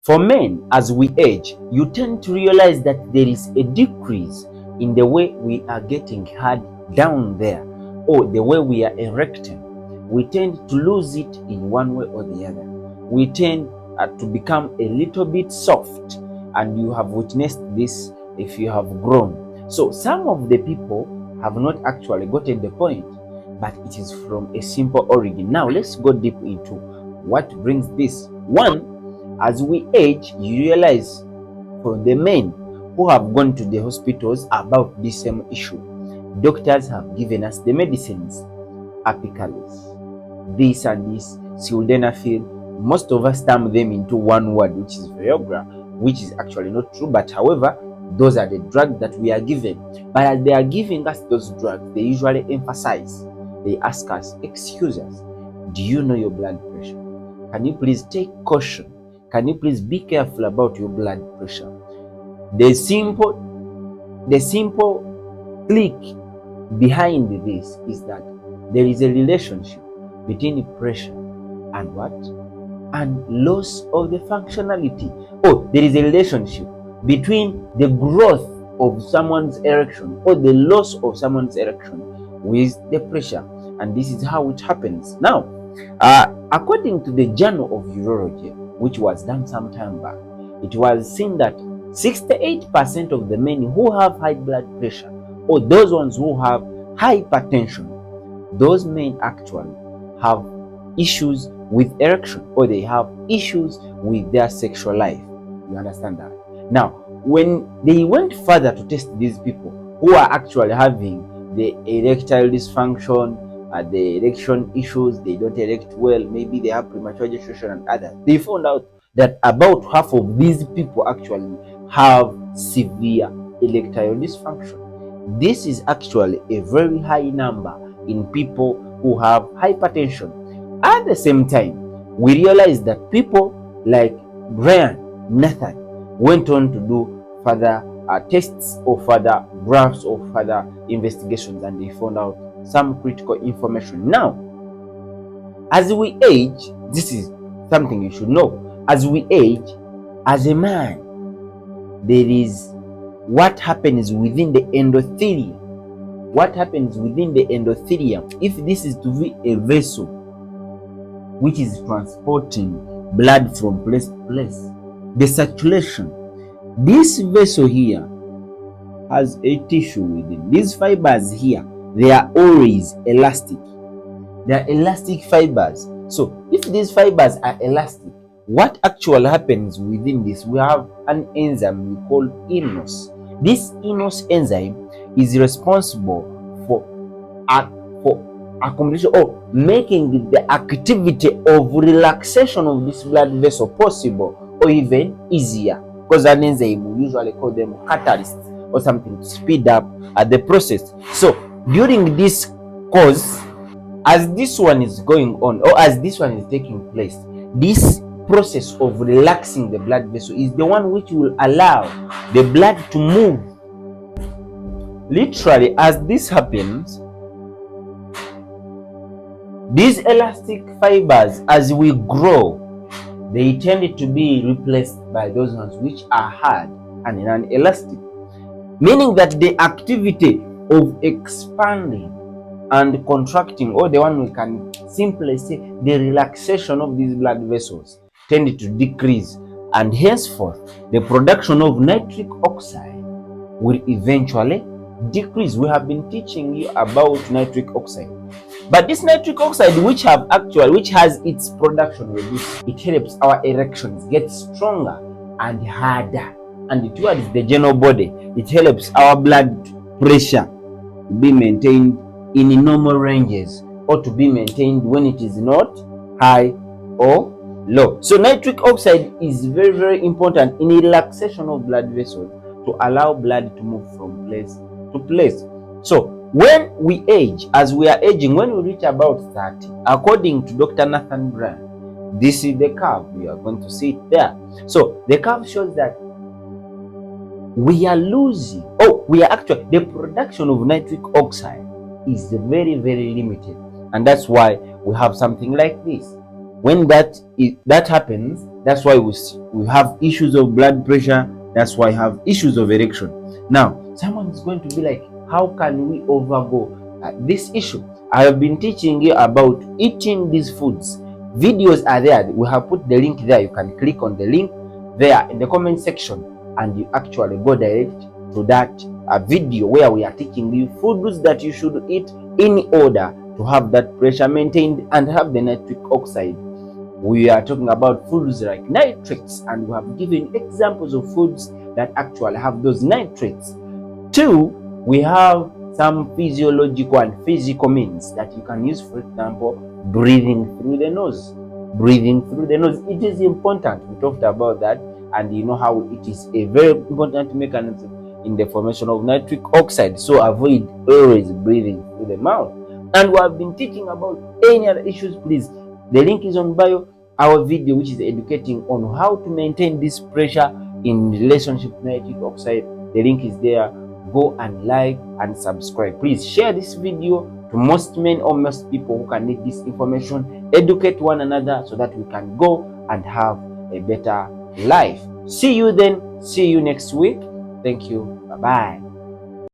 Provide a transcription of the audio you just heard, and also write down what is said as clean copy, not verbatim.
For men, as we age, you tend to realize that there is a decrease in the way we are getting hard down there, or the way we are erecting. We tend to lose it in one way or the other. We tend to become a little bit soft, and you have witnessed this if you have grown. So some of the people have not actually gotten the point, but it is from a simple origin. Now let's go deep into what brings this. One, as we age, you realize for the men who have gone to the hospitals about this same issue, doctors have given us the medicines, apicals, this and this, sildenafil. Most of us term them into one word, which is Viagra, which is actually not true, but however, those are the drugs that we are given. But as they are giving us those drugs, they usually emphasize, they ask us, excuse us, do you know your blood pressure? Can you please take caution? Can you please be careful about your blood pressure? The simple click behind this is that there is a relationship between pressure and what? And loss of the functionality. Oh, there is a relationship between the growth of someone's erection or the loss of someone's erection with the pressure. And this is how it happens. Now, according to the Journal of Urology, which was done some time back, it was seen that 68% of the men who have high blood pressure, or those ones who have hypertension, those men actually have issues with erection, or they have issues with their sexual life. You understand that? Now, when they went further to test these people who are actually having the erectile dysfunction, the erection issues, they don't erect well, maybe they have premature ejaculation and others, they found out that about half of these people actually have severe erectile dysfunction. This is actually a very high number in people who have hypertension. At the same time, we realized that people like Brian Nathan went on to do further tests or further graphs or further investigations, and they found out some critical information. Now, as we age, this is something you should know. As we age, as a man, there is what happens within the endothelium. What happens within the endothelium, if this is to be a vessel which is transporting blood from place to place, the circulation, this vessel here has a tissue within. These fibers here, they are always elastic. They are elastic fibers. So if these fibers are elastic, what actually happens within this, we have an enzyme we call enos. This enos enzyme is responsible for accomplishing or making the activity of relaxation of this blood vessel possible or even easier, because an enzyme, we usually call them catalysts or something to speed up the process. So during this course, as this one is going on, or as this one is taking place, this process of relaxing the blood vessel is the one which will allow the blood to move. Literally, as this happens, these elastic fibers, as we grow, they tend to be replaced by those ones which are hard and non-elastic, meaning that the activity of expanding and contracting, or the one we can simply say the relaxation of these blood vessels, tend to decrease, and henceforth the production of nitric oxide will eventually decrease. We have been teaching you about nitric oxide, but this nitric oxide which has its production reduced, it helps our erections get stronger and harder, and towards the general body, it helps our blood pressure to be maintained in normal ranges, or to be maintained when it is not high or low. So nitric oxide is very, very important in relaxation of blood vessels to allow blood to move from place to place. So when we age, as we are aging, when we reach about 30, according to Dr. Nathan Brand, this is the curve. We are going to see it there. So the curve shows that we are losing, the production of nitric oxide is very, very limited. And that's why we have something like this. When that happens, that's why we have issues of blood pressure. That's why we have issues of erection. Now, someone is going to be like, how can we overgo this issue? I have been teaching you about eating these foods. Videos are there. We have put the link there. You can click on the link there in the comment section, and you actually go direct to that video where we are teaching you foods that you should eat in order to have that pressure maintained and have the nitric oxide. We are talking about foods like nitrates, and we have given examples of foods that actually have those nitrates. 2, we have some physiological and physical means that you can use. For example, breathing through the nose. Breathing through the nose, it is important. We talked about that, and you know how it is a very important mechanism in the formation of nitric oxide. So avoid always breathing through the mouth. And we have been teaching about any other issues. Please, the link is on bio. Our video, which is educating on how to maintain this pressure in relationship to nitric oxide, the link is there. Go and like and subscribe. Please share this video to most men or most people who can need this information. Educate one another so that we can go and have a better life. See you then. See you next week. Thank you. Bye-bye.